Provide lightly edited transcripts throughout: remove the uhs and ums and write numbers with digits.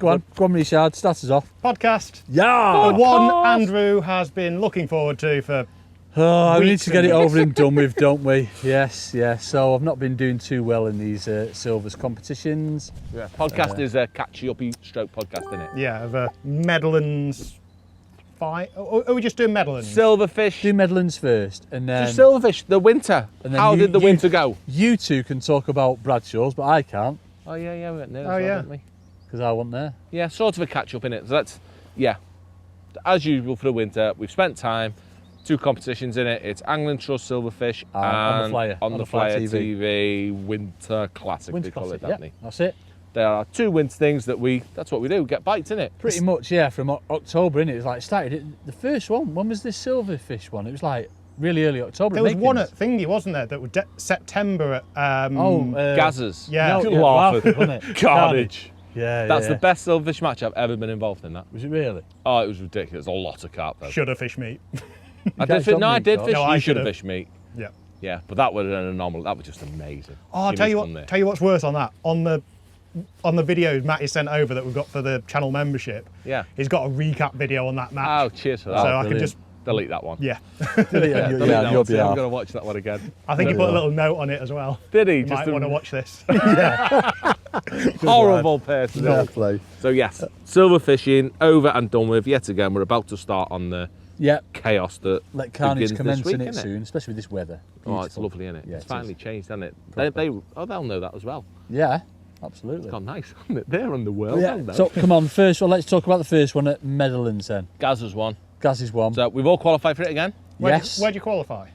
Go on, Richard, start us off. Podcast. Yeah! The one Andrew has been looking forward to for we need weeks to get and it over weeks. and done with, don't we? Yes. So I've not been doing too well in these silvers competitions. Yeah. Podcast is a catchy-uppy stroke podcast, isn't it? Yeah, of a Meadowlands fight. Or are we just doing Meadowlands? Silverfish. Do Meadowlands first, and then Just silverfish, the winter. and then How you- did the you- winter go? you two can talk about Bradshaws, but I can't Oh, yeah, we went there. Oh, yeah. Didn't we? because I wasn't there. Yeah, sort of a catch-up, innit? So that's, yeah. As usual for the winter, we've spent time, 2 competitions in it. It's Angling Trust Silverfish On the and Flyer. On the Flyer TV Winter Classic, Winter they call Classic, it, don't they? that's it. There are 2 winter things that's what we do, get bites, innit? Pretty much, yeah. From October, innit? It's like started. The first one. When was this silverfish one? It was like really early October. There was one Makings. at Thingy, wasn't there? That was September at. Gazzers. Yeah. No, Laughing. wasn't it? Carnage. Yeah, That's yeah. the best silverfish match I've ever been involved in, that. Was it really? Oh, it was ridiculous. A lot of carp, though. Should have fish meat. I guys did don't I meat did carp? fish. No, You I should have should've. fished meat. Yeah. Yeah, but that was an anomaly. That was just amazing. Oh, I'll Give tell me you some what. there. Tell you what's worse on that. On the videos Matty sent over that we've got for the channel membership. Yeah. He's got a recap video on that match. Oh, cheers for that. so I can brilliant. just Delete that one. yeah. Delete Yeah, that you'll one. be I'm off. going to watch that one again. I think he There put a you little note on it as well. Did he? You Just might a want to watch this. horrible person. Fair play. So yes, silver fishing over and done with. Yet again, we're about to start on the Yeah. chaos that Let carnage begins commence this week, in it innit? soon, especially with this weather. Oh, it's Beautiful. lovely, isn't it? Yeah, It's it finally is. changed, hasn't it? Proper. They'll know that as well. Yeah, absolutely. It's gone nice, hasn't it? They're on the world, Yeah. aren't they? So come on, first one. Let's talk about the first one at Meadowlands then. Gaz's won. Gaz's one. So we've all qualified for it again. Yes. Where'd you qualify?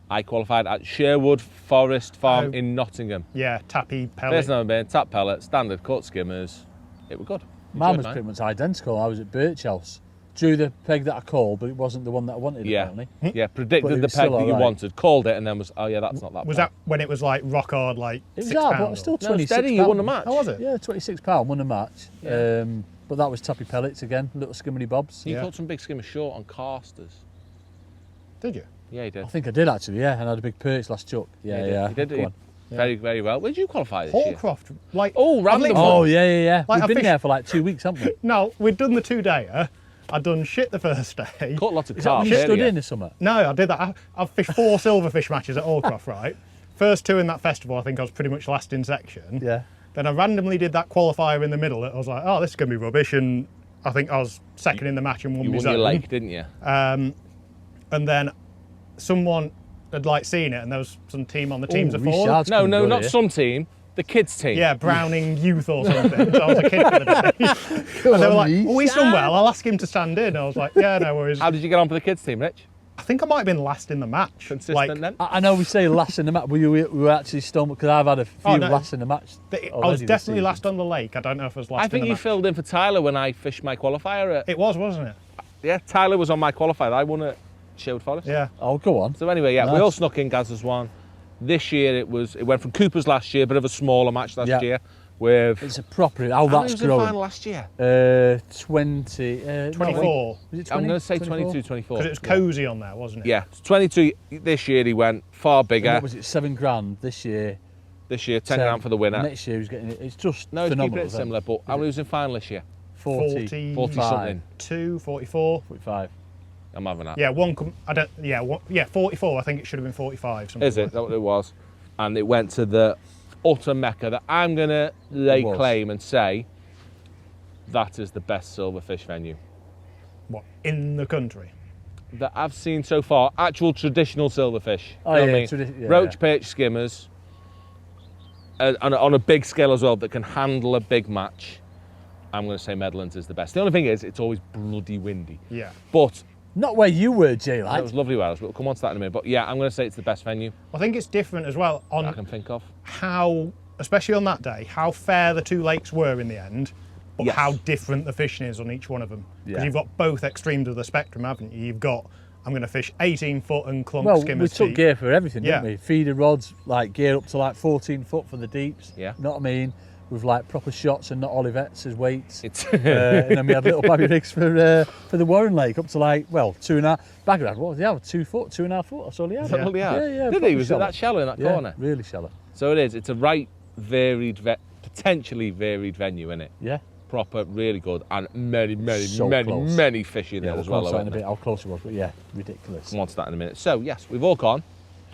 I qualified at Sherwood Forest Farm Oh. in Nottingham. Yeah, tappy pellet. There's never been tap pellet, standard cut skimmers. It was good. Mine Enjoyed was pretty much identical. I was at Bradshaws. Drew the peg that I called, but it wasn't the one that I wanted, Yeah, apparently. yeah. But Predicted it the was peg still that you alright. wanted, called it, and then was, oh yeah, that's not that. Was bad. that when it was like rock hard, like It was £6? hard, but it was still No, £26. steady. You won the match. How was it? Yeah, £26, won a match. Yeah. But that was tappy pellets again, little skimmery bobs. You Yeah. caught some big skimmers short on casters. Did you? Yeah, you did. I think I did actually, yeah, and I had a big perch last chuck. Yeah, yeah. You did. Go You on. very, very well. Where did you qualify this year? Hallcroft, like Oh, random I've one. Oh, yeah. Like We've I been fished- there for like 2 weeks, haven't we? No, we'd done the 2-dayer. I'd done shit the first day. Caught lots of Is that carp. when you stood earlier. in the summer? No, I did that. I've fished 4 silverfish matches at Hallcroft, right? First 2 in that festival, I think I was pretty much last in section. Yeah. Then I randomly did that qualifier in the middle. I was like, oh, this is going to be rubbish. And I think I was second in the match and won You my won zone. your lake, didn't you? And then someone had like seen it and there was some team on the teams of 4. Richard's No, coming no, good not here. some team. The kids team. Yeah, Browning Youth or something. So I was a kid for the day. And they were like, oh, he's done well. I'll ask him to stand in. I was like, yeah, no worries. How did you get on for the kids team, Rich? I think I might have been last in the match. Consistent Like, then? I know we say last in the match, but we were actually stoned because I've had a few Oh, no. last in the match. I was already this definitely season. last on the lake. I don't know if I was last I in think the you match. filled in for Tyler when I fished my qualifier. It was, wasn't it? Yeah, Tyler was on my qualifier. I won at Sherwood Forest. Yeah. Oh, go on. So anyway, yeah, we Nice. all snuck in. Gaz's one. This year it went from Cooper's last year, bit of a smaller match last Yeah. year. With It's a proper. How How many that's was in the final growing. last year? 20. 24. Was it 20? I'm going to say 24? 22, 24. Because it was cosy on there, wasn't it? Yeah, 22 this year. He went far And bigger. what was it? £7 this year. This year, 10 grand for the winner. Next year he's getting it. It's just No, it's phenomenal. keeping it similar. But how many was in final this year? 40, 40 something. 2, 44. 45. I'm having that. Yeah, I don't. Yeah, 44. I think it should have been 45. Something Is it? Is that what it was? And it went to the utter mecca that I'm going to lay was. claim and say that is the best silverfish venue What, in the country? that I've seen so far. Actual traditional silverfish. Oh, You know yeah, what I mean? yeah, Roach yeah. perch skimmers on a big scale as well that can handle a big match. I'm going to say Meadowlands is the best. The only thing is, it's always bloody windy. Yeah. But Not where you were, Jay. it Like. was lovely Wales. We'll come on to that in a minute. But yeah, I'm going to say it's the best venue I think it's different as well I on can think of. how, especially on that day, how fair the 2 lakes were in the end, but Yes. how different the fishing is on each one of them. Because Yeah. you've got both extremes of the spectrum, haven't you? You've got, I'm going to fish 18-foot and clunk Well, we skimmers took deep. gear for everything, Yeah. didn't we? Feeder rods, like gear up to like 14 foot for the deeps. Yeah. Know what I mean? With like proper shots and not Olivettes as weights. It's And then we had little baby rigs for the Warren Lake up to like, well, 2.5. Bagger had, what was he have? 2 foot, 2.5 foot? That's all he had. Is that all he had? Yeah. Did he? proper Was it shallow. that shallow in that Yeah, corner? really shallow. So it is. It's a right varied, potentially varied venue, isn't it? Yeah. proper, really good, and many fish in there as well. A bit how close it was, but yeah, ridiculous. Come on to that in a minute. So yes, we've all gone.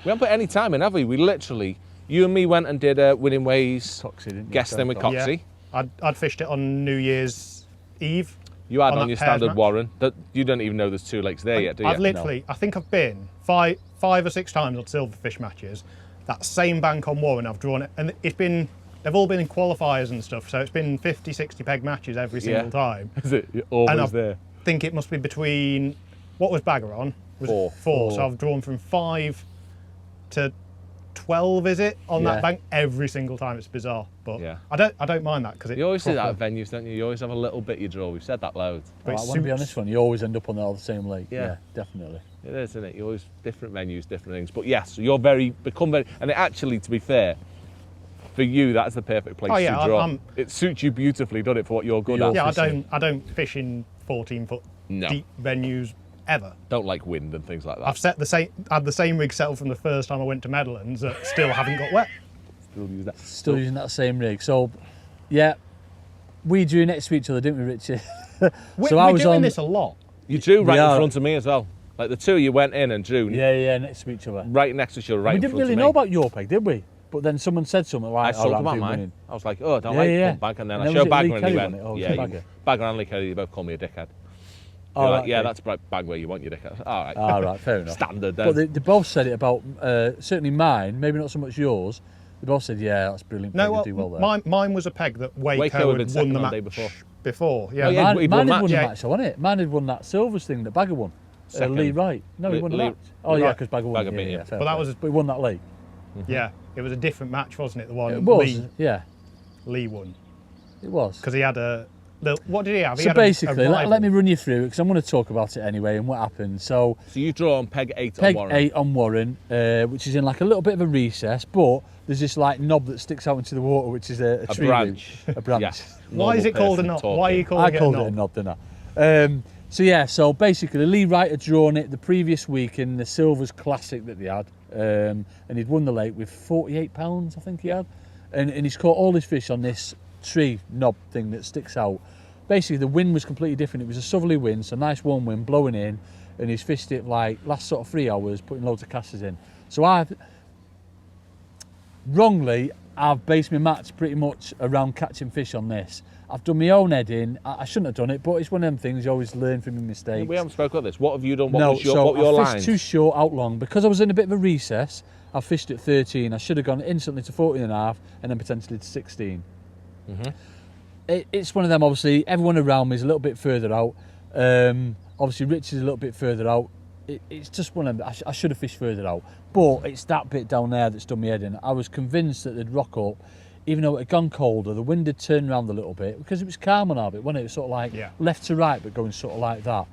We haven't put any time in, have we? We literally, you and me went and did a Winning Ways guesting with Coxie. Yeah. I'd fished it on New Year's Eve. You had on your standard Warren. That you don't even know there's 2 lakes there yet, do you? I've literally, I think I've been five or six times on silverfish matches. That same bank on Warren, I've drawn it, and they've all been in qualifiers and stuff, so it's been 50, 60 peg matches every single time. Is it? You're always there. I think it must be between, what was Bagger on? Was 4. So I've drawn from 5 to 12, is it, on that bank every single time. It's bizarre, but I don't mind that because you always see that at venues, don't you? You always have a little bit you draw. We've said that loads. But I want to be on this one. You always end up on the same lake. Yeah, definitely. It is, isn't it? You always different venues, different things. But yes, you're become very, and it actually, to be fair, for you, that's the perfect place to draw. It suits you beautifully, doesn't it, for what you're good at? Yeah, I don't fish in 14-foot deep venues ever. Don't like wind and things like that. I've had the same rig settled from the first time I went to Meadowlands that still haven't got wet. Still using that same rig. So, yeah, we drew next to each other, didn't we, Richie? We're doing this a lot. You drew right in front of me as well. Like the two of you went in and drew. Yeah, next to each other. Right next to each other, right in front of me. We didn't really know about your peg, did we? But then someone said something like, I talked about mine. I was like, oh, I don't like pump bank. And then I showed Bagger and he went, Bagger and Lee Kelly, they both call me a dickhead. You're like, that's Bag where you want your dickhead. All right, fair enough. Standard then. But they both said it about, certainly mine, maybe not so much yours. They both said, yeah, that's brilliant. No, do well there. Mine was a peg that Waco had won the match before. Yeah, mine had won the match, wasn't it? Mine had won that Silvers thing that Bagger won. Lee Wright. No, he won the match. Oh, yeah, because Bagger won. Yeah, but that was. But he won that lake. Yeah, it was a different match, wasn't it? The one it was. Lee won. It was because he had a. What did he have? So basically, let me run you through it because I'm going to talk about it anyway and what happened. So you draw on peg 8 on Warren. Peg 8 on Warren, which is in like a little bit of a recess, but there's this like knob that sticks out into the water, which is a tree branch. A branch. Yes. Why is it called a knob? Why are you calling it a knob? I called it a knob, didn't I? So basically, Lee Wright had drawn it the previous week in the Silvers Classic that they had, and he'd won the lake with £48, I think he had, and he's caught all his fish on this tree knob thing that sticks out. Basically, the wind was completely different. It was a southerly wind, so nice warm wind blowing in, and he's fished it like last sort of 3 hours, putting loads of casters in. So I've based my match pretty much around catching fish on this. I've done my own heading. I shouldn't have done it, but it's one of them things you always learn from your mistakes. We haven't spoken about this. What have you done? What were your lines? I fished too short out long. Because I was in a bit of a recess, I fished at 13. I should have gone instantly to 14.5 and then potentially to 16. It's one of them, obviously, everyone around me is a little bit further out. Obviously, Rich is a little bit further out. It's just one of them, I should have fished further out. But it's that bit down there that's done me head in. I was convinced that they'd rock up, even though it had gone colder, the wind had turned around a little bit, because it was calm on our bit, wasn't it? It was sort of like left to right, but going sort of like that.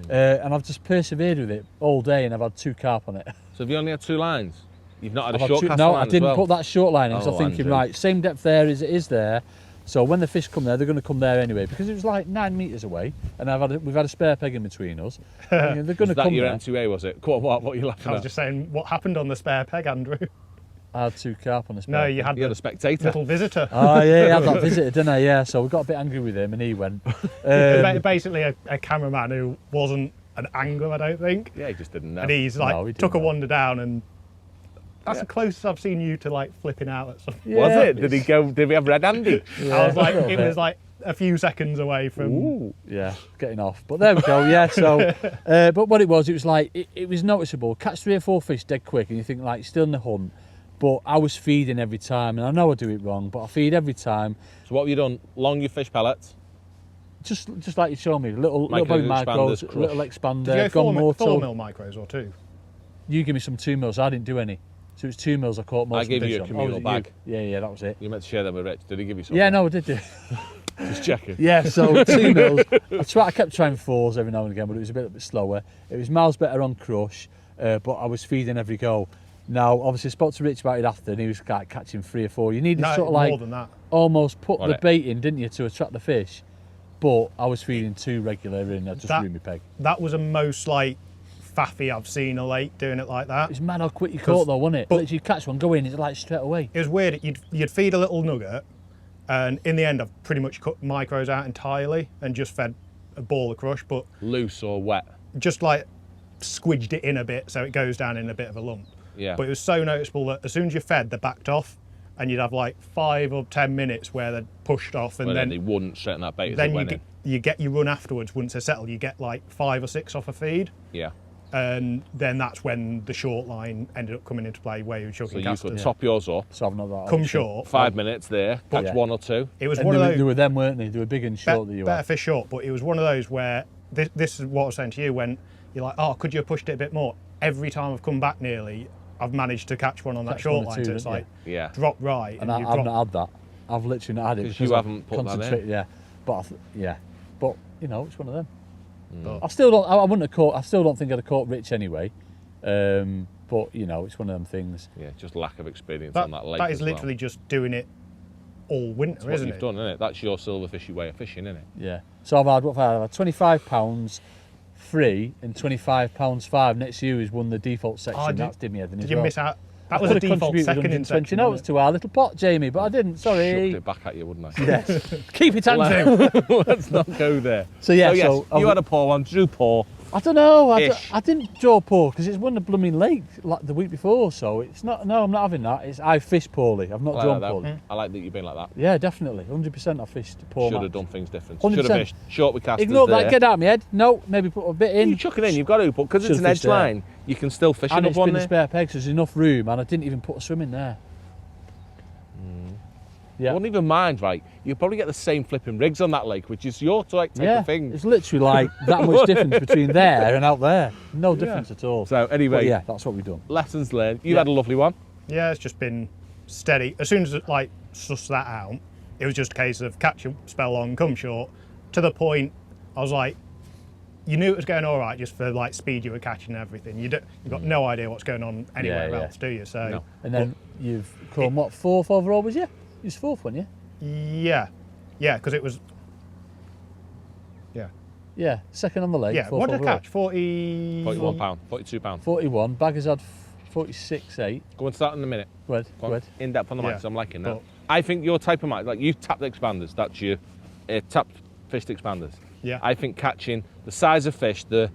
And I've just persevered with it all day, and I've had 2 carp on it. So have you only had 2 lines? You've not had a short cast line No, I didn't put that short line in, so I'm thinking, Andrew. right, same depth there as it is there. So when the fish come there, they're going to come there anyway, because it was like 9 metres away, and we've had a spare peg in between us. They're going to come there. Was that your M2A, was it? What are you laughing at? I was just saying, what happened on the spare peg, Andrew? I had 2 carp on the spare. No, you had a spectator. Little visitor. Oh, yeah, he had that visitor, didn't I? Yeah, so we got a bit angry with him, and he went. Basically, a cameraman who wasn't an angler, I don't think. Yeah, he just didn't know. And he's like, took a wander down, and that's the closest I've seen you to like flipping out at something. Was it? Did we have Red Andy? I was like, it was like a few seconds away from. Ooh, yeah, getting off. But there we go. Yeah. So, but what it was like it was noticeable. Catch 3 or 4 fish dead quick, and you think like still in the hunt. But I was feeding every time, and I know I do it wrong, but I feed every time. So what have you done? Long your fish pellets? Just like you showed me, little body micros, little expander. Did you go 4 mil micros or 2? You give me some 2 mils. I didn't do any. So it was 2 mils I caught most of the fish. I gave you a communal bag. Yeah, that was it. You meant to share them with Rich. Did he give you something? Yeah, no, I did do. Just checking. Yeah, so 2 mils. I kept trying 4s every now and again, but it was a bit slower. It was miles better on crush, but I was feeding every go. Now, obviously, I spoke to Rich about it after, and he was like catching 3 or 4. You needed sort of like more than that. Almost put the bait in, didn't you, to attract the fish? But I was feeding 2 regular, and I just threw my peg. That was the most like faffy I've seen a lake doing it like that. It's mad how quick you caught though, wasn't it? But literally, you catch one, go in, it's like straight away. It was weird. You'd feed a little nugget, And in the end, I've pretty much cut micros out entirely and just fed a ball of crush, but loose or wet? Just like squidged it in a bit so it goes down in a bit of a lump. Yeah. But it was so noticeable that as soon as you fed, they backed off, and you'd have like 5 or 10 minutes where they'd pushed off, and then they wouldn't straighten that bait. Then you get your run afterwards. Once they settle, you get like 5 or 6 off a feed. Yeah. And then that's when the short line ended up coming into play, where you were chucking casters. So you could top yours up, so I've not that come short. 5 minutes there, catch 1 or 2. It was and one of those. They were them, weren't they? They were big and short that you better had. fish short, but it was one of those where this is what I was saying to you when you're like, oh, could you have pushed it a bit more? Every time I've come back nearly, I've managed to catch one on that short line. So it's like drop right. And I've not had that. I've literally not had it because you haven't put that in. Yeah, but but you know, it's one of them. I still don't. I wouldn't have caught. I still don't think I'd have caught Rich anyway. But you know, it's one of them things. Yeah, just lack of experience on that lake. That is literally just doing it all winter, That's isn't what you've done, isn't it? That's your silverfishy way of fishing, isn't it? Yeah. So I've had I've had £25 free and £25 5. Next year has won the default section. That's did me head in. Did you miss out? That was a default second in section. notes to our little pot, Jamie, but I didn't. Sorry. Shoved it back at you, wouldn't I? Yes. Keep it Andrew. Let's not go there. So yes, you had a poor one, drew poor. I don't know. I didn't draw poor because it's won the blooming lake like the week before. So it's not. No, I'm not having that. I fished poorly. I've not drawn poorly. I like that you've been like that. Yeah, definitely. 100%. I fished poor. Should have done things different. 100%. Should have fished short with casters. Ignore that. Get out of my head. No, maybe put a bit in. You chuck it in. You've got to, but because it's an edge line, you can still fish and another one there. there. And it's been a spare peg, so there's enough room, and I didn't even put a swim in there. Yeah. I wouldn't even mind, right? You'll probably get the same flipping rigs on that lake, which is your type of thing. It's literally like that much difference between there and out there. No difference at all. So anyway, but that's what we've done. Lessons learned. You had a lovely one. Yeah, it's just been steady. As soon as it like sussed that out, it was just a case of catch a spell on, come short. To the point, I was like, you knew it was going all right just for like speed you were catching and everything. You've got no idea what's going on anywhere else, do you? So. No. And then you've come what 4th overall was you? You was 4th, weren't you? Yeah, because it was. Yeah, second on the lake. Yeah, what did I catch? 41 £41, £42. 41. Baggers had 46.8. Go and start in a minute. Go ahead. In depth on the mics, I'm liking that. I think your type of mic, like you've tapped expanders, that's your tapped fished expanders. Yeah. I think catching the size of fish, the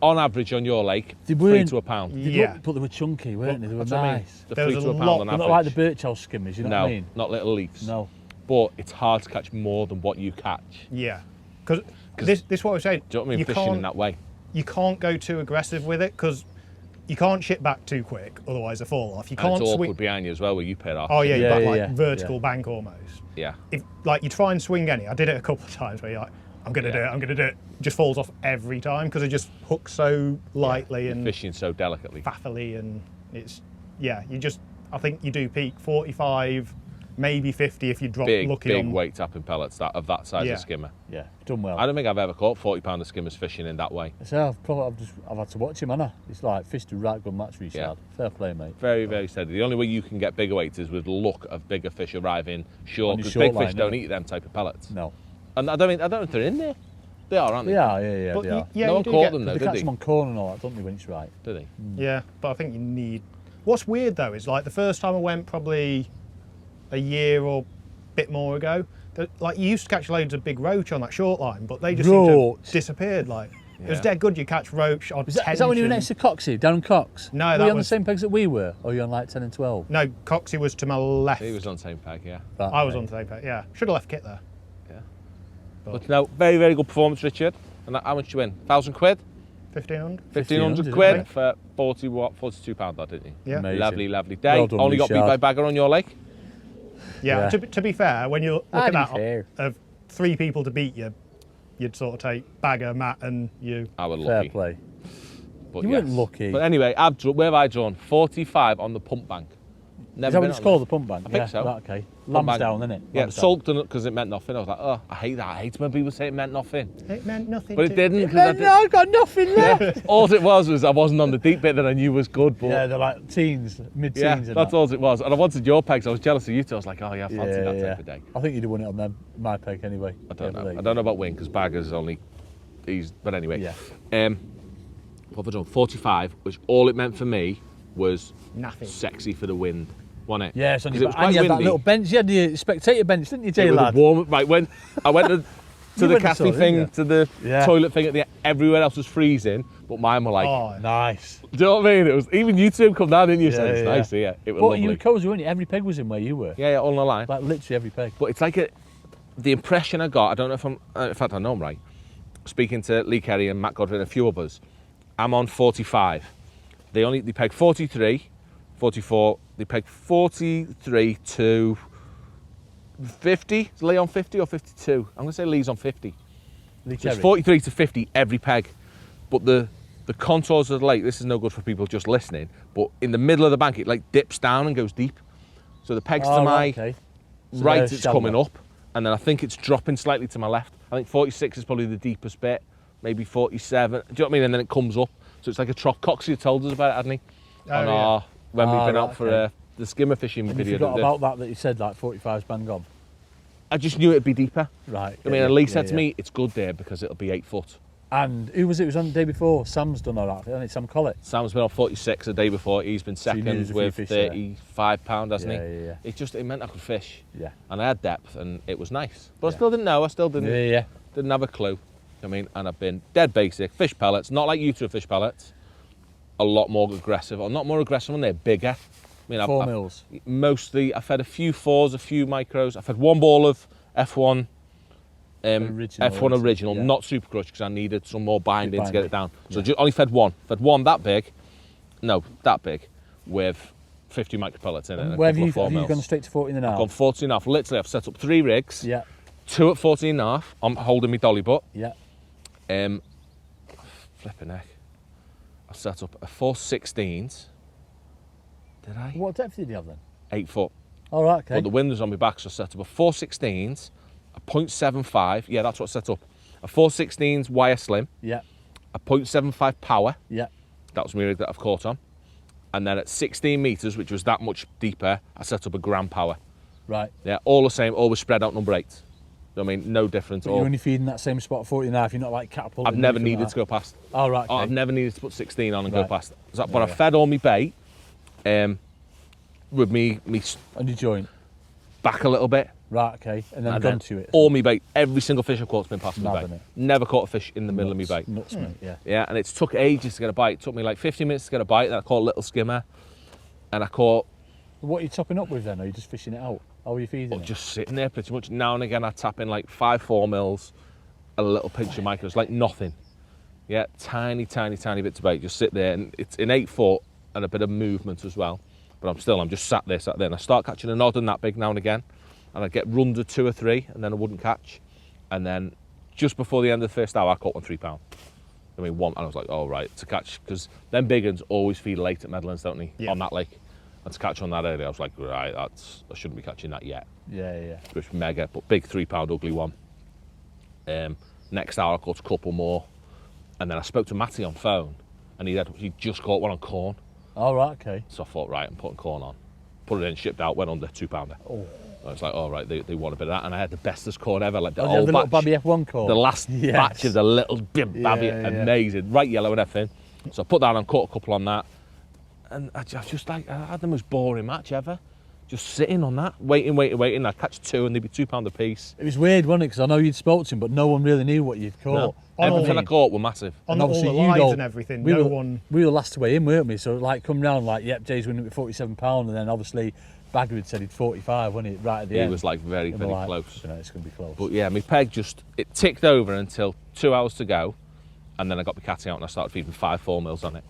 on average on your lake, 3 to a pound. But they were chunky, weren't they? They were nice. The 3 to a pound on average. Not like the Bradshaws skimmers, you know what I mean? Not little leaves. No. But it's hard to catch more than what you catch. Yeah, because this is what I was saying. Do you know what I mean? Fishing in that way. You can't go too aggressive with it because you can't ship back too quick, otherwise they fall off. You can't it's awkward behind you as well where you paid off. Oh yeah, you've got like vertical bank almost. Yeah. If like you try and swing any, I did it a couple of times where you're like, I'm gonna do it. Just falls off every time because it just hooks so lightly and fishing so delicately, faffily, and it's I think you do peak 45, maybe 50 if you drop lucky big on weight tapping pellets of that size of skimmer. Yeah, done well. I don't think I've ever caught 40-pounder skimmers fishing in that way. So I've had to watch him, haven't I? It's like fished a right good match for Richard. Fair play, mate. Very, very steady. The only way you can get bigger weights is with luck of bigger fish arriving short, because big fish don't eat them type of pellets. No. And I don't know if they're in there. They are, aren't they? They are, yeah. But they are. Yeah, no one caught them though, they did catch they? them on corn and all that, don't they, when it's right? Do they? Yeah, but I think you need... What's weird though is like the first time I went probably a year or a bit more ago, like you used to catch loads of big roach on that short line, but they just seem to have disappeared. Like it was dead good. You catch roach on 10. Is that when you were next to Coxie, down on Cox? No, were you on the same pegs that we were, or were you on like 10 and 12? No, Coxie was to my left. He was on the same peg, yeah. I was on the same peg, yeah. Should have left kit there. Yeah. But no, very, very good performance, Richard. And how much did you win? £1,000? 1,500. 1,500 quid for 42 pound, that didn't you? Yeah. Amazing. Lovely day. Well done, Only got beat by Bagger on your lake. Yeah. To be fair, when you look at that of 3 people to beat you, you'd sort of take Bagger, Matt, and you. I was lucky. Fair play. But you weren't lucky. But anyway, where have I drawn? 45 on the pump bank. Is that what it's called, the pump bank? I think so. Right, okay. Lambsdown, isn't it? Yeah, sulked on it because it meant nothing. I was like, oh, I hate that. I hate when people say it meant nothing. It meant nothing. But it didn't. I've got nothing left. All it was I wasn't on the deep bit that I knew was good. But yeah, they're like teens, mid-teens. Yeah, that's all it was. And I wanted your pegs. I was jealous of you two. I was like, oh yeah, I fancy that type of day. I think you'd have won it on them, my peg anyway. I don't know. I don't know about Wayne because Bagger's only... But anyway. Yeah. What have I done? 45, which all it meant for me was nothing. Sexy for the wind. wasn't it? Yeah, it's on your It was back. And you quite had that windy. little bench. You had the spectator bench, didn't you, Jay It was lad? warm. Right, when I went to the went to cafe saw it, thing, didn't to the Yeah. toilet thing at the everywhere else was freezing, but mine were like, Oh, Nice. do you know what I mean? It was even you two come down, didn't you? Yeah, So it's yeah. nice, yeah. It was But lovely. you were cozy, weren't you? Every peg was in where you were. Yeah, all in the line. Like literally every peg. But it's like the impression I got. I don't know if I'm. In fact, I know I'm right. Speaking to Lee Kerry and Matt Godwin and a few others, I'm on 45. They peg 43, 44. They peg 43 to 50. Is Lee on 50 or 52? I'm going to say Lee's on 50. Lee So it's Kerry. 43 to 50 every peg. But the contours of the lake, this is no good for people just listening, but in the middle of the bank, it like dips down and goes deep. So the pegs to my okay. So right, they're it's shallow. coming up, and then I think it's dropping slightly to my left. I think 46 is probably the deepest bit, maybe 47. Do you know what I mean? And then it comes up. So it's like a trough. Coxie had told us about it, hadn't he? When we've been out for the skimmer fishing And video. you forgot about that you said like 45's bang on. I just knew it'd be deeper. Right. I mean, and Lee said to me, it's good there because it'll be 8 foot. And who was it? It was on the day before. Sam's done all that, hasn't it? Sam Collett. Sam's been on 46 the day before. He's been So you knew second there's a few with fish there. £35, hasn't he? Yeah. It meant I could fish. Yeah. And I had depth and it was nice. But I Yeah. still didn't know. I still didn't. Yeah. Didn't have a clue. I mean, and I've been dead basic. Fish pellets, not like you two fish pellets. A lot more aggressive, or not more aggressive when they're bigger. I mean, 4 mils. I've fed a few 4s, a few micros. I've fed one ball of F1. Original, F1 original, yeah. not super crush because I needed some more binding to get it down. So Yeah. just only fed one. Fed one that big, with 50 micro pellets in it. And a Where have couple you, of 4 have you mils. gone straight to 14 and a I've half? gone 14 and a half. Literally, I've set up 3 rigs. Yeah. 2 at 14 and a half. I'm holding my dolly butt. Yeah. Flipping heck. I set up a 4/16s. Did I? What depth did you have then? 8 foot. All right, okay. But the wind was on my back, so I set up a 4/16s, a 0.75. Yeah, that's what I set up. A 4/16s wire slim, Yeah. a 0.75 power. Yeah. That was my rig that I've caught on. And then at 16 metres, which was that much deeper, I set up a gram power. Right. Yeah, all the same, always spread out number 8. I mean, no difference at But all. you're only feeding that same spot at 14 and a half. You're not like catapulting. I've never anything needed like to go past. that. Oh, right. Okay. I've never needed to put 16 on and go Right. past. But Yeah, I fed all my bait with me On your joint. back a little bit. Right, okay. And then And gone then to it. all my bait, every single fish I've caught's been past my Nabbing bait. it. Never caught a fish in the middle of my bait. Nuts, mate, yeah. Yeah, and it's took ages to get a bite. It took me like 15 minutes to get a bite. Then I caught a little skimmer, and I caught What are you topping up with then? Are you just fishing it out? How are you feeding it? just sitting there pretty much. Now and again, I tap in like 5 4 mils, a little pinch of micros, like nothing. Yeah, tiny bits of bait. Just sit there, and it's in 8 foot and a bit of movement as well. But I'm just sat there, and I start catching a nod and that big now and again, and I get runs of 2 or 3, and then I wouldn't catch, and then just before the end of the first hour, I caught one £3. I mean, one, and I was like, oh right, to catch, because them big uns always feed late at Meadowlands, don't they? Yeah. On that lake, and to catch on that early, I was like, right, I shouldn't be catching that yet. Yeah. Which was mega, but big £3 ugly one. Next hour I caught a couple more, and then I spoke to Matty on phone, and he just caught one on corn. All right, okay. So I thought, right, I'm putting corn on. Put it in, shipped out, went under £2. Oh. I was like, all right, they want a bit of that, and I had the bestest corn ever, like the Oh, old the little batch, Babby F1 call. the last Yes. batch of the little bib Babby, Yeah. amazing, right yellow and everything. So I put that on, caught a couple on that, and I had the most boring match ever. Just sitting on that, waiting. I catch 2 and they'd be £2 a piece. It was weird, wasn't it? Because I know you'd spoke to him, but no one really knew what you'd caught. No. On all Everything I the- caught were massive. On And all the obviously you'd lines all- and everything, we no were, one... We were last way in, weren't we? So like come round like, yep, Jay's winning with £47, and then obviously Bagger had said he'd 45, wasn't it? Right at the It end. was like very And we're like, close. You know, it's going to be close. But yeah, my peg it ticked over until 2 hours to go, and then I got my catty out and I started feeding 5 4 mils on it.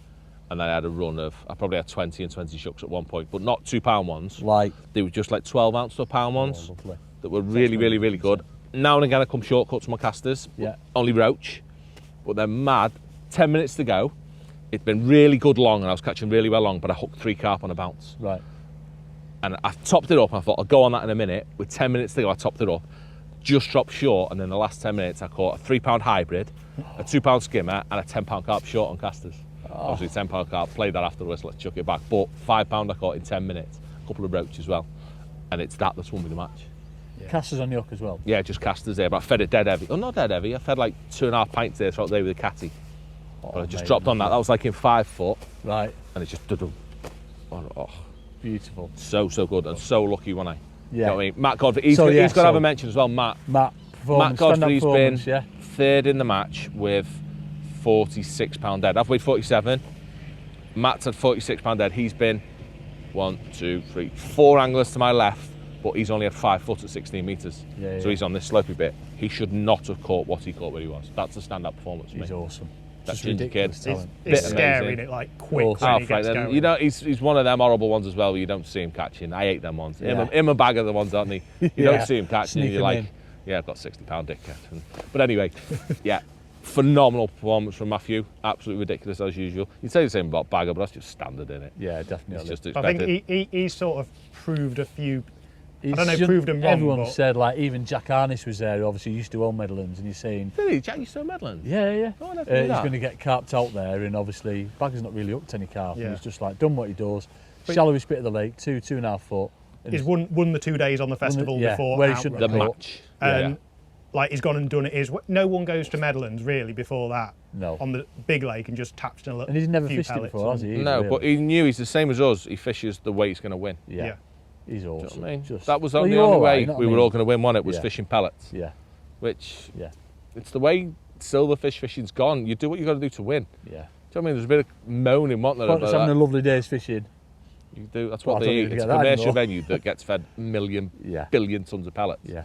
And then I had a run of, I probably had 20 and 20 shucks at one point, but not £2 ones. like, They were just like 12 ounce to a pound ones lovely. that were really good. Now and again I come shortcuts to my casters, Yeah. only roach, but they're mad. 10 minutes to go. It'd been really good long and I was catching really well long, but I hooked 3 carp on a bounce. Right. And I topped it up, and I thought I'll go on that in a minute. With 10 minutes to go, I topped it up, just dropped short, and then the last 10 minutes I caught a £3 hybrid, a £2 skimmer, and a £10 carp short on casters. Obviously £10 carp, played that after the whistle, let's chuck it back. But £5 I caught in 10 minutes, a couple of roach as well. And it's that's won me the match. Yeah. Casters on the hook as well. Yeah, just casters there, but I fed it dead heavy. Oh, not dead heavy, I fed like 2.5 pints there throughout the day with a catty. But I just mate, dropped on that was like in 5 foot, Right. and it just, oh, Beautiful. So good, and so lucky, wasn't I? Yeah. You know what I mean? Matt Godfrey, he's got to have a mention as well. Matt Godfrey's been third in the match with £46 dead. I've weighed 47. Matt's had £46 dead. He's been 1, 2, 3, 4 anglers to my left, but he's only had 5 foot at 16 metres. So he's on this slopey bit. He should not have caught what he caught where he was. That's a stand-up performance for me. He's awesome. That ginger kid. It's scary, isn't it? Like quick when he gets going. You know, he's one of them horrible ones as well where you don't see him catching. I hate them ones. Him and Bag are the ones, aren't they? You don't see him catching and you're like, yeah, I've got £60 dickhead. But anyway, yeah, phenomenal performance from Matthew. Absolutely ridiculous as usual. You'd say the same about Bagger, but that's just standard, isn't it? Yeah, definitely. It's just expected. I think he sort of proved a few. I don't know, proved him wrong. Everyone said, like, even Jack Harness was there, who obviously used to own Meadowlands, and he's saying... Did he? Jack used to own Meadowlands? Yeah. Oh, I never knew he's that. going to get carped out there, and obviously Bagger's not really up to any carp. Yeah. He's just like done what he does. Shallowest bit of the lake, 2.5 foot. He's won the 2 days on the festival before. Where he shouldn't the have match. And like he's gone and done it. No one goes to Meadowlands really before that. No. On the big lake and just taps in a little. And he's never few fished it pellets before, has he? No, Really? but he knew he's the same as us. He fishes the way he's going to win. Yeah. He's awesome. Do you know what I mean? Just, that was well, the only way you know what we I were mean? all going to win, wasn't it? Was Yeah. fishing pellets. Yeah. Which, Yeah. it's the way silverfish fishing's gone. You do what you got to do to win. Yeah. Do you know what I mean? There's a bit of moaning, wasn't there? But it's having a lovely day's fishing. You do. That's Well, what I they don't eat. need to It's a get that commercial anymore. venue that gets fed billion tons of pellets. Yeah.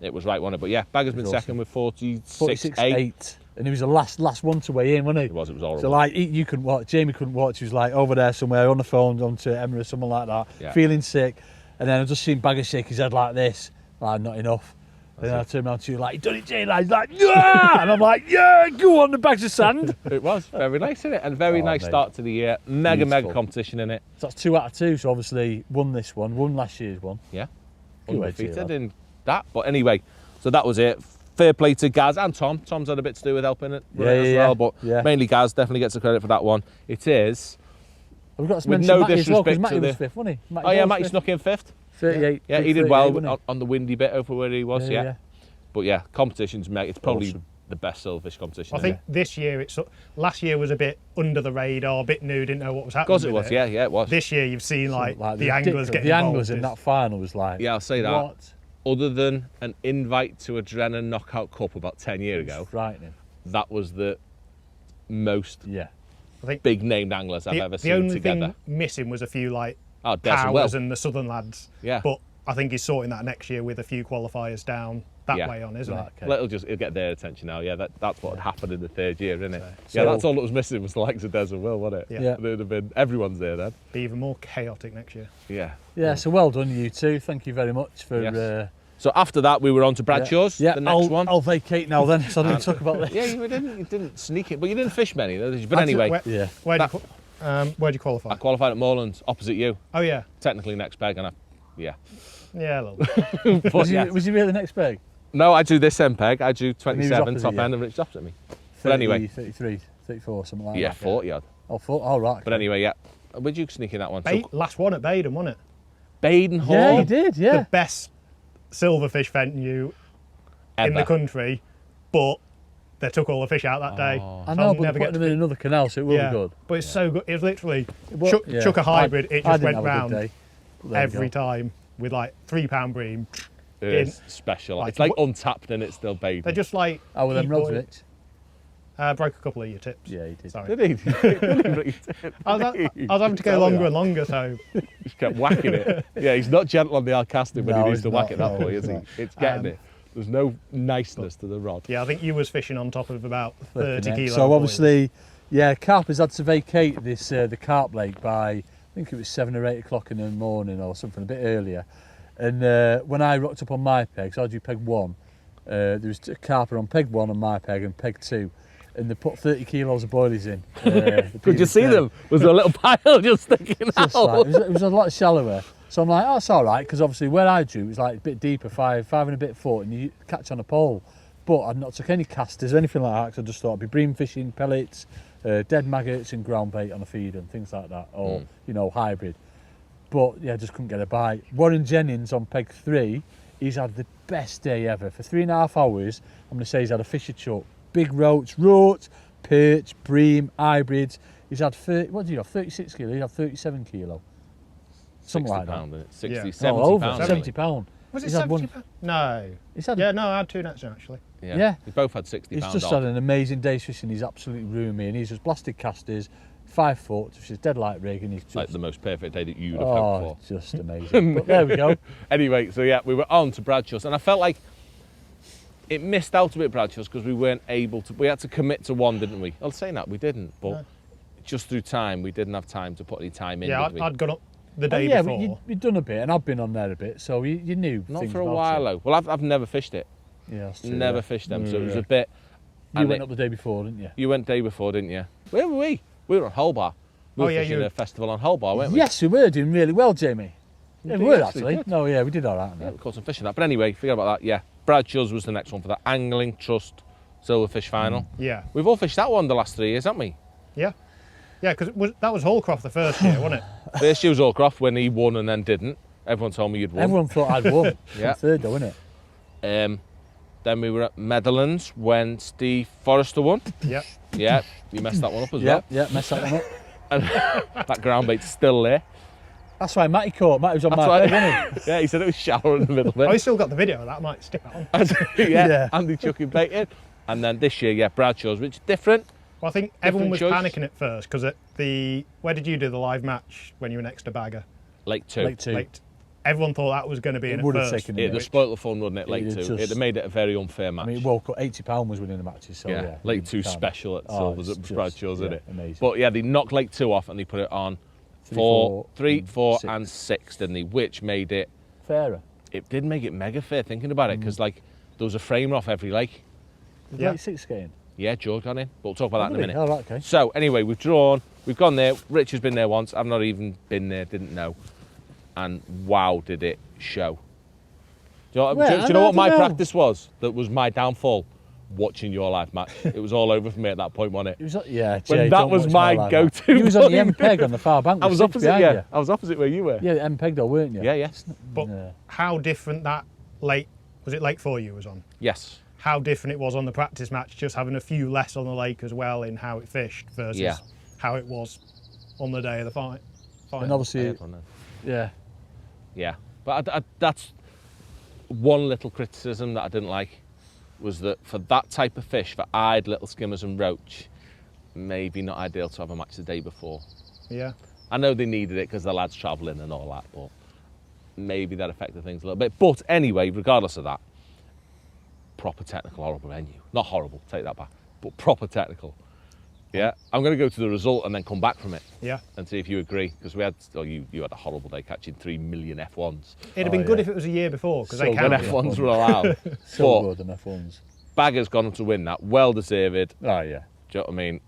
It was right, wasn't it? But yeah, Bagger's been It was second with 46.8. 46.8. And he was the last one to weigh in, wasn't he? It was horrible. So like you couldn't watch, Jamie couldn't watch. He was like over there somewhere on the phone onto Emma or someone like that, feeling sick. And then I just seen Bagger shake his head like this, like not enough. And then I turned around to you like, you done it, Jamie? He's like, yeah! And I'm like, yeah, go on, the bags of sand. It was very nice, isn't it? And very nice mate. start to the year. Mega competition in it. So that's 2 out of 2. So obviously won this one, won last year's one. Yeah, Good way to do undefeated that. in that. But anyway, so that was it. Fair play to Gaz and Tom. Tom's had a bit to do with helping it as well, but mainly Gaz definitely gets the credit for that one. It is. We've got to With mention no Matty as well, because disrespect Matty to was the- 5th, wasn't he? Oh yeah, Matty snuck in 5th. 38. Yeah, he did 38, well wasn't on the windy bit over where he was. he? Yeah. But yeah, competition's mega. It's probably Awesome. the best silverfish competition. I think this year last year was a bit under the radar, a bit new, didn't know what was happening. Of course it was. Yeah, it was. This year you've seen like the ridiculous- anglers getting the involved. anglers in that final was like, Yeah, I'll say that. what? Other than an invite to a Drennan Knockout Cup about 10 years ago, Frightening. that was the most Yeah. I think big named anglers I've ever the seen only together. thing missing was a few like Oh, Des and Will. Powers and the Southern lads. Yeah. But I think he's sorting that next year with a few qualifiers down that Yeah. way on, isn't Right, it? okay. It'll get their attention now. Yeah, that's what had happened in the third year, isn't it? So- Yeah, that's all that was missing was the likes of Des and Will, wasn't it? Yeah. There'd have been everyone's there then. Be even more chaotic next year. Yeah. Yeah, so well done, you two. Thank you very much for. Yes. So after that, we were on to Bradshaws. Yeah, the next one. I'll vacate now then, so I don't talk about this. Yeah, you didn't sneak it, but you didn't fish many. But anyway, Yeah. Where'd you qualify? I qualified at Meadowlands opposite you. Oh yeah. Technically next peg, and Yeah, a little bit. but Was, yeah. was you really the next peg? No, I do this end peg. I do was 27 opposite top you. end, and Rich opposite me. 30, But anyway, 33, 34, something like yeah, that. 40 odd. Oh, 40, all right. But anyway, yeah. Where'd you sneak in that one? Last one at Baden, wasn't it? Baden Hall. Yeah, you did, yeah. The best silverfish venue Ever. in the country, but they took all the fish out that day. I know, I'll but never they get put to them in another canal, so it will yeah, be good. but it's so good. It was literally Well, yeah. chuck a hybrid. It I just didn't went have a good round day, but there you every go. time with like £3 bream. It is special. like, It's like what- untapped and it's still Baden. They're just like. Oh, well, them eat rods, boy- Rich. Broke a couple of your tips. Yeah, he did. Sorry. Did he? I was having to go longer and longer, so Just kept whacking it. Yeah, he's not gentle on the hard casting when No, he needs he's to whack not, it that no, way, he's is he? not. It's getting it. There's no niceness to the rod. yeah, I think you was fishing on top of about 30 Flipping heck. kilo. So boys. obviously, yeah, carp has had to vacate this the carp lake by, I think it was 7 or 8 o'clock in the morning or something, a bit earlier. And when I rocked up on my peg, so I do peg 1, there was a carper on peg 1 on my peg and peg 2. And they put 30 kilos of boilies in. Could you see them? Was there a little pile just sticking out? Just like, it was a lot shallower. So I'm like, oh, it's all right, because obviously where I drew, it was like a bit deeper, five and a bit foot, and you catch on a pole. But I'd not took any casters or anything like that, because I just thought it'd be bream fishing, pellets, dead maggots and ground bait on a feed and things like that, or, hybrid. But yeah, just couldn't get a bite. Warren Jennings on peg 3, he's had the best day ever. For 3.5 hours, I'm going to say he's had a fisher chuck. Big roach, perch, bream, hybrids. He's had 36 kilo, he's had 37 kilo. something like that. £60, isn't it? 60, Yeah. 70 over pounds. £70. Was it He's had £70? one- No. He's had, Yeah, no, I had 2 nets in actually. Yeah. We both had £60 He's just off. had an amazing day's fishing. He's absolutely roomy, and he's just blasted casters, 5 foot, which is dead light rig, and he's just Like the most perfect day that you'd have hoped for. just amazing. But there we go. Anyway, so yeah, we were on to Bradshaws, and I felt like it missed out a bit, Bradshaws, because we weren't able to. We had to commit to one, didn't we? Well, saying that, we didn't, but No. just through time, we didn't have time to put any time in. Yeah, did we? I'd gone up the day yeah, before. but you'd done a bit, and I've been on there a bit, so you knew. Not things for a about while, it. though. Well, I've never fished it. Yeah, that's true, Never yeah. fished them, so it was Yeah. a bit. You and went it- up the day before, didn't you? You went day before, didn't you? Where were we? We were on Holbar. We Oh, were yeah, fishing you- a festival on Holbar, weren't we? Yes, we were doing really well, Jamie. Yeah, we did were actually actually. good. No, yeah, we did all right. Yeah, we caught some fish in that. But anyway, forget about that. Yeah, Bradshaws was the next one for that Angling Trust Silverfish Final. Yeah. We've all fished that one the last 3 years, haven't we? Yeah. Yeah, because that was Holcroft the first year, wasn't it? First year was Allcroft when he won and then didn't. Everyone told me you'd won. Everyone thought I'd won. Yeah. Third, though, wasn't it? Then we were at Meadowlands when Steve Forrester won. Yeah. Yeah, you messed that one up as Yeah, well. yeah, messed that one up. And that ground bait's still there. That's why Matty caught. Matty was on That's my why- head, wasn't Yeah, he said it was shallow in the middle I bit. still got the video of that. I might stick that on. yeah, Yeah. Andy chucking bait in. And then this year, yeah, Bradshaws, which is different. Well, I think everyone was Different choice. panicking at first because at where did you do the live match when you were next to Bagger? Lake 2. he? Lake 2. Late. Everyone thought that was going to be It in at would have first. taken It'd him. have spoilt the fun, wouldn't it? Lake It'd 2. just- It'd have made it a very unfair match. I mean, World Cup, £80 was winning the matches, so yeah. Lake 2 you can't- special at Oh, Silvers it's at just- Bradshaws, isn't yeah, it? amazing. But yeah, they knocked Lake 2 off and they put it on 3, 4 and 6, didn't they? Which made it, Fairer. it did make it mega fair thinking about it, because like there was a framer off every lake. Did Yeah. Lake 6 get in? Yeah, George got in, but we'll talk about that in a minute. Oh, right, okay. So anyway, we've gone there. Rich has been there once. I've not even been there, didn't know. And wow, did it show. Do you know, Well, do you know what my I don't know. practice was? That was my downfall? Watching your live match. It was all over for me at that point, wasn't it? It was, yeah, When Jay, that don't was watch my live go-to match. He was on the point. M peg on the far bank. I with was six opposite, behind yeah. you. I was opposite where you were. Yeah, M peg though, weren't you? Yeah, yeah. But Yeah. how different that lake, was it Lake 4 you was on? Yes. How different it was on the practice match, just having a few less on the lake as well in how it fished versus Yeah. how it was on the day of the fight. And obviously, yeah. Yeah, but that's one little criticism that I didn't like, was that for that type of fish, for eyed little skimmers and roach, maybe not ideal to have a match the day before. Yeah. I know they needed it because the lads travelling and all that, but maybe that affected things a little bit. But anyway, regardless of that, proper technical, horrible venue. Not horrible, take that back, but proper technical. Yeah, I'm going to go to the result and then come back from it Yeah. and see if you agree, because you had a horrible day catching 3 million F1s. It'd have Oh, been good yeah. if it was a year before because So they When count. good. F1s were allowed. So But good, and F1s. Bagger's gone on to win that, well deserved. Oh, yeah. Do you know what I mean?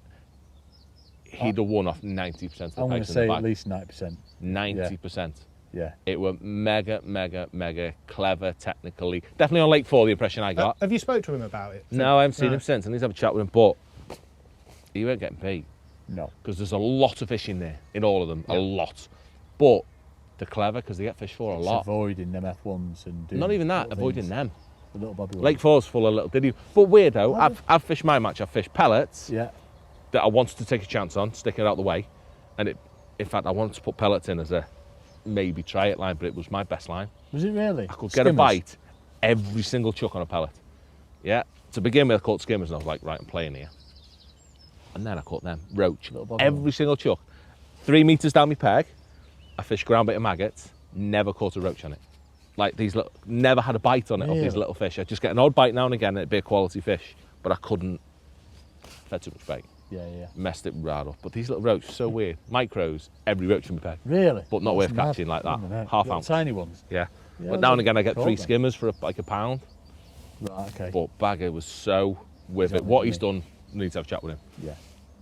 He'd have won off 90% of the I'm going pegs to in the say bag. at least 90%. 90%. Yeah. It were mega, mega, mega clever technically. Definitely on Lake 4, the impression I got. Have you spoke to him about it? No, I haven't seen No. him since. I need to have a chat with him, but he weren't getting paid, No. because there's a lot of fish in there, in all of them, Yeah. a lot. But they're clever because they get fish for a It's lot. avoiding them F1s and doing Not even that, little avoiding things. them. The little Bobby Lake 4's full of little diddy. But weird though, What? I've fished my match, I've fished pellets Yeah. that I wanted to take a chance on, sticking it out the way. And in fact, I wanted to put pellets in as a maybe try it line, but it was my best line. Was it really? I could get a bite every single chuck on a pellet. Yeah. To begin with, I caught skimmers and I was like, right, I'm playing here. And then I caught them, roach. Little bobby Every single chuck. 3 metres down my peg, I fished ground bait and maggots, never caught a roach on it. Like these little, never had a bite on it of these Really? little fish. I just get an odd bite now and again and it'd be a quality fish, but I couldn't, fed too much bait. Yeah, yeah. Messed it right up. But these little roach, so weird. Micros, every roach in my peg. Really? But not That's worth mad. catching like that. Isn't it? Half Little ounce. tiny ones. Yeah. Yeah, But now and again I get cool 3 then. skimmers for like a pound. Right, okay. But Bagger was so with He's it. on What it, he's isn't done, I need to have a chat with him. Yeah.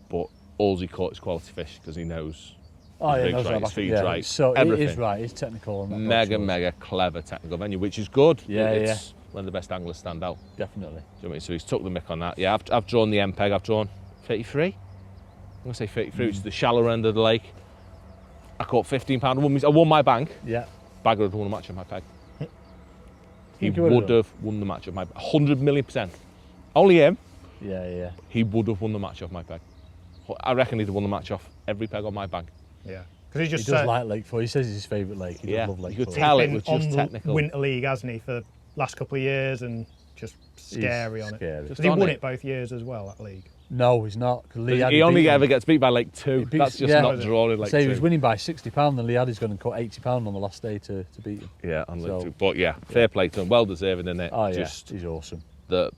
But all he caught is quality fish because he knows Oh, yeah, his knows rig's right, how his back- feed's yeah. right, So it everything. is right. It's technical. On that Mega, Bradshaws. mega clever technical venue, which is good. Yeah, it's one of the best anglers stand out. Definitely. Do you know what I mean? So he's took the mick on that. Yeah, I've drawn the MPEG. I've drawn 33. I'm going to say 33, which is the shallower end of the lake. I caught £15. I won my bank. Yeah. Bagger had won a match of my peg. He Think he would've would have won the match of my 100 million %. Only him. Yeah, yeah. He would have won the match off my peg. I reckon he'd have won the match off every peg on my bank. Yeah. Because he does like Lake Ford. He says it's his favourite lake. He does love Lake Ford. You could tell He's it was been just on technical. the Winter League, hasn't he, for last couple of years, and just scary on it. Just he on won it. it both years as well, that league. No, he's not. He only ever gets beat by Lake 2. That's just not drawn in Lake 2. He was winning by £60, and Liadi's going to cut £80 on the last day to beat him. Yeah, on Lake 2. But fair play to him. Well deserving, isn't it? Oh, yeah, he's awesome. The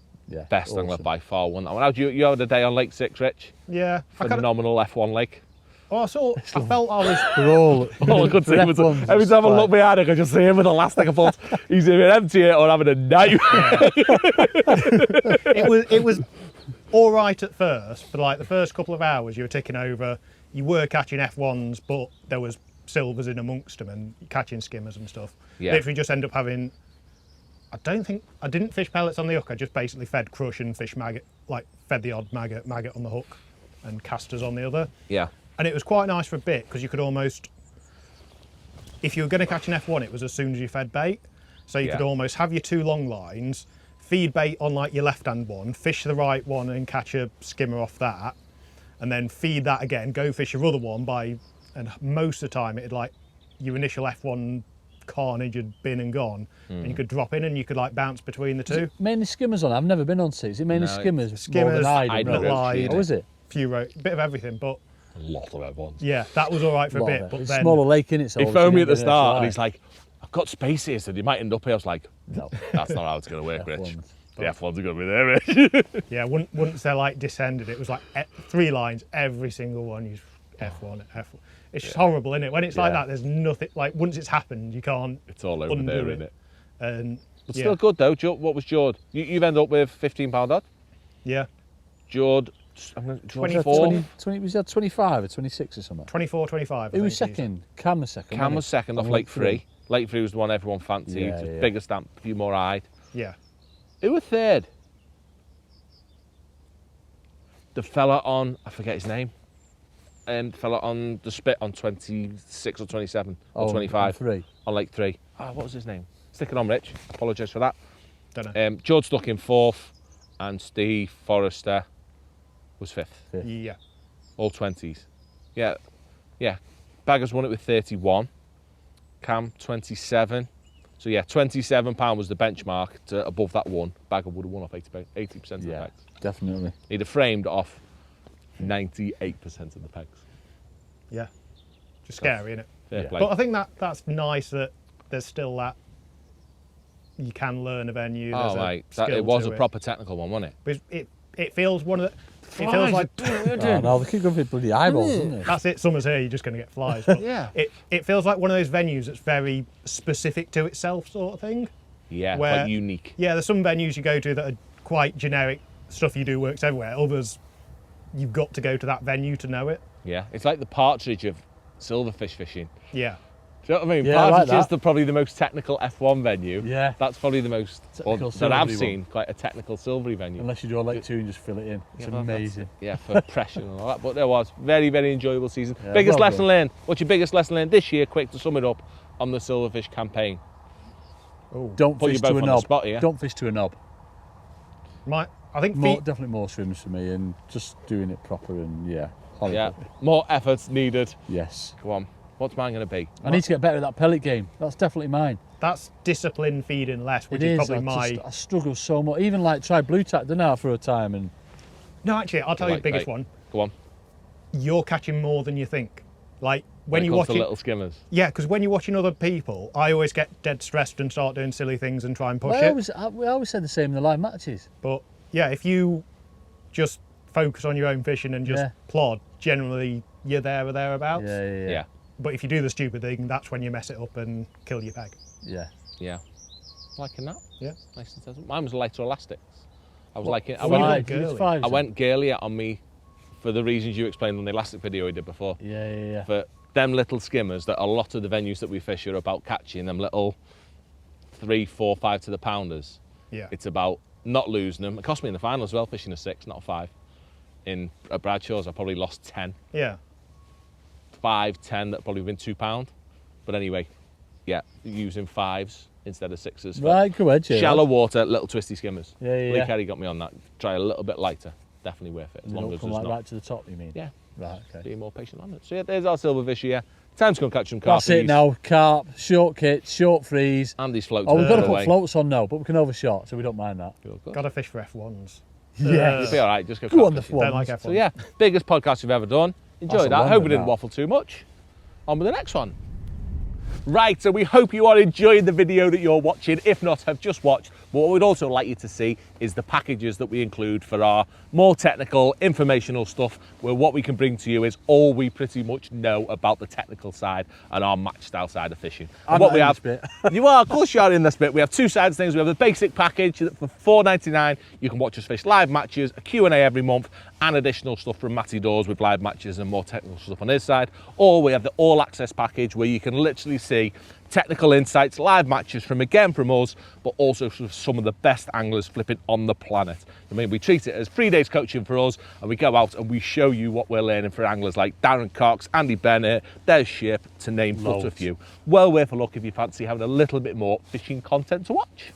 best angler by far won that one. How did you had a day on Lake 6, Rich? Yeah. Phenomenal F1 lake. Oh, I felt I was... All I could see was, every time I look behind, I could just see him with elastic. I thought, he's either empty it or having a night. It was all right at first. For like the first couple of hours, you were ticking over. You were catching F1s, but there was silvers in amongst them and catching skimmers and stuff. Yeah. Literally just end up having... I didn't fish pellets on the hook. I just basically fed crush and fish maggot, like fed the odd maggot on the hook and casters on the other. Yeah. And it was quite nice for a bit because you could almost, if you were going to catch an F1, it was as soon as you fed bait. So you could almost have your 2 long lines, feed bait on like your left-hand one, fish the right one and catch a skimmer off that, and then feed that again, go fish your other one and most of the time it'd like your initial F1 carnage had been and gone, and you could drop in and you could like bounce between the two. Mainly skimmers on. I've never been on sea. Is it mainly skimmers? Skimmers, Lied. Oh, is it? Few a bit of everything, but a lot of F1s. Yeah, that was all right for a bit, but it's then... smaller lake in it, so... He phoned me at the start and he's like, I've got space here, so you might end up here. I was like, no, that's not how it's going to work, Rich. The F1s are going to be there, Rich. Yeah, once they're like descended, it was like 3 lines, every single one, you F1, F1. It's just horrible, isn't it? When it's like that, there's nothing, like once it's happened, you can't It's all over there, isn't it? And, but still good though. What was Jord? You've ended up with £15 odd? Yeah. Jord... 24. Was that 25 or 26 or something? 24, 25. Who was second? Cam was second. Cam was second off Lake 3. Lake 3 was the one everyone fancied. Bigger stamp, a few more eyed. Yeah. Who was third? The fella on, I forget his name. Fella on the spit on 26 or 27 or 25. On Lake 3. What was his name? Stick it on, Rich. Apologise for that. Don't know. George stuck in 4th and Steve Forrester was 5th. Yeah. All 20s. Yeah. Baggers won it with 31. Cam, 27. So yeah, £27 was the benchmark to above that one. Bagger would have won off 80% of the pegs. Definitely. He'd have framed off 98% of the pegs. Yeah. Just scary, isn't it? Fair play. But I think that's nice that there's still that you can learn a venue. It was a proper technical one, wasn't it? But it feels one of the... It feels like... no, they keep going for bloody eyeballs, isn't it? That's it, summer's here, you're just going to get flies. But it feels like one of those venues that's very specific to itself sort of thing. Yeah, quite unique. Yeah, there's some venues you go to that are quite generic, stuff you do works everywhere. Others, you've got to go to that venue to know it. Yeah, it's like the partridge of silverfish fishing. Yeah. Do you know what I mean? Yeah, Partridge is probably the most technical F1 venue. Yeah. That's probably the most, that I've seen, quite a technical silvery venue. Unless you do a Lake 2 and just fill it in. It's amazing. For pressure and all that. But there was very, very enjoyable season. Biggest lesson learned. What's your biggest lesson learned this year, quick to sum it up, on the silverfish campaign? Don't Put fish you both to a on knob. the spot here. Don't fish to a knob. I think definitely more swims for me, and just doing it proper and horrible. Yeah, more efforts needed. Yes. Come on. What's mine going to be? I need to get better at that pellet game. That's definitely mine. That's discipline feeding less, which It is is. probably I struggle so much. Even like try blue tack, didn't I, for a time? And no, actually, I'll tell you the biggest one. Go on. You're catching more than you think. Like when you watch little skimmers. Yeah, because when you're watching other people, I always get dead stressed and start doing silly things and try and push it. We always said the same in the live matches. But yeah, if you just focus on your own fishing and just plod, generally you're there or thereabouts. Yeah. But if you do the stupid thing, that's when you mess it up and kill your peg. Yeah. Liking that? Yeah. Nice and sensible. Mine was lighter elastics. I was liking it. I went girlier on me for the reasons you explained on the elastic video we did before. Yeah. For them little skimmers that a lot of the venues that we fish are about catching them little 3, 4, 5 to the pounders. Yeah. It's about not losing them. It cost me in the final as well, fishing a 6, not a 5. At Bradshaws, I probably lost 10. Yeah. 5, 10, that probably been £2. But anyway, using 5s instead of 6s. Right, go ahead, Shallow water, little twisty skimmers. Yeah. Lee Kelly got me on that. Try a little bit lighter. Definitely worth it. As long as come it's like not. right to the top, you mean? Yeah. Right, okay. Be more patient on it. So yeah, there's our silverfish here. Time to go and catch some carp. That's it now. Carp, short kit, short freeze. And these floats. Oh, we've got to away. put floats on now, but we can overshot, so we don't mind that. Got to fish for F1s. Yeah. You'll be all right. Just go. Go on the fishing. Don't like F1s. F1s. So yeah, biggest podcast we've ever done. Enjoyed that. That's a Hope we long didn't one, waffle too much. On with the next one. Right, so we hope you are enjoying the video that you're watching. If not, have just watched. But what we'd also like you to see is the packages that we include for our more technical, informational stuff, where what we can bring to you is all we pretty much know about the technical side and our match style side of fishing. I'm what we not have, in this bit. you are, of course you are in this bit. We have two sides of things. We have the basic package that for $4.99, you can watch us fish live matches, a Q&A every month, and additional stuff from Matty Dawes with live matches and more technical stuff on his side. Or we have the all access package where you can literally see technical insights, live matches from us, but also some of the best anglers flipping on the planet. I mean, we treat it as 3 days coaching for us, and we go out and we show you what we're learning for anglers like Darren Cox, Andy Bennett, Des Ship, to name but a few. Well worth a look if you fancy having a little bit more fishing content to watch.